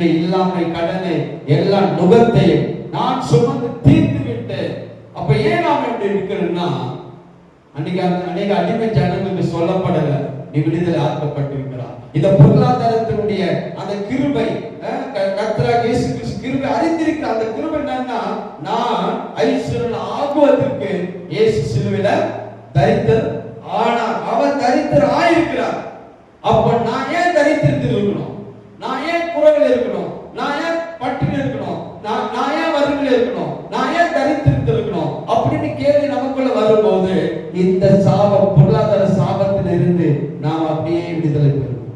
இல்லாமை கடனை எல்லா நுகத்தையும் நான் சுமந்து தீர்த்து விட்டேன். அப்ப ஏன் நாம எப்படி இருக்கிறோம்னா, அன்னைக்கு அடிமை ஜனங்களுக்கு சொல்லப்படல நீ விடுதலை ஆக்கப்பட்டிருக்கிறார். இந்த பொருளாதாரத்தினுடைய அந்த கிருபை கர்த்தராகிய இயேசு கிறிஸ்து கிருபை அறிந்திருக்கிற அந்த கிருபை என்னன்னா, நான் ஐஸ்வர்யன் ஆகுவதற்கு இயேசு சிலுவையில தரித்திரர் ஆனார். அவர் தரித்திரர் ஆயிருக்கிறார். அப்ப நான் ஏன் தரித்திரத்தில் இருக்கணும்? நான் ஏன் குறைவில் இருக்கணும்? நான் ஏன் பட்டினி இருக்கணும்? நான் ஏன் வறுமையில் இருக்கணும்? நான் ஏன் தரித்திரத்தில் இருக்கணும் அப்படின்னு கேள்வி நமக்குள்ள வரும்போது, இந்த சாபம் பொருளாதார சாபத்தில் இருந்து நாம் அப்படியே விடுதலை பெறுவோம்.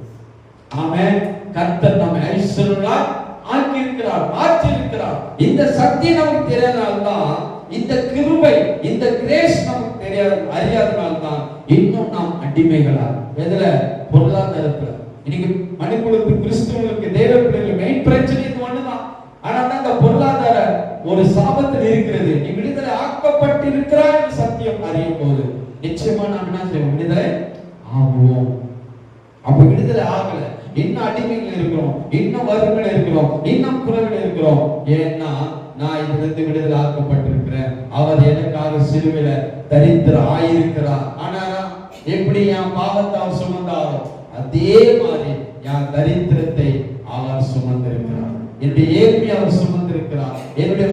ஆமென். கர்த்தர் நம்மை ஐஸ்வர்யங்களா ஆக்கி இருக்கிறார், மாற்றி இருக்கிறார். இந்த சத்தியம் நமக்கு தெரியாதனால்தான், இந்த கிருபை இந்த கிரேஸ் நமக்கு தெரியாது அறியாதனால்தான் இன்னும் நாம் அடிமைகளா. எதுல? பொருளாதாரத்துல. இன்னைக்கு மணிக்குழுக்கு கிறிஸ்துவனுக்கு தேவ பிள்ளைகள் மெயின் பிரச்சனை இது ஒண்ணுதான். ஆனா அந்த பொருளாதார ஒரு சாபத்தில் இருக்கிறது. நீ விடுதலை ஆக்கப்பட்டு இருக்கிறாய் என்று சத்தியம் அறியும் போது நிச்சயமா நாம் என்ன செய்வோம்? விடுதலை ஆகுவோம். அப்ப விடுதலை ஆகல, இன்னும் அடிமைகள் இருக்கிறோம், இன்னும் வறுமையில் இருக்கிறோம், இன்னும் குறைவில் இருக்கிறோம். ஏன்னா நான் இதிலிருந்து விடுதலை ஆக்கப்பட்டிருக்கிறேன். அவர் எனக்காக சிலுவையில தரித்திரர் ஆயிருக்கிறார். ஆனா எப்படி என் பாவத்தை அவர் சுமந்தாரோ அதே மாதிரி என் தரித்திரத்தை அவர் சுமந்திருக்கிறார். என்னுடைய ஏழ்மையை அவர் சுமந்திருக்கிறார். என்னுடைய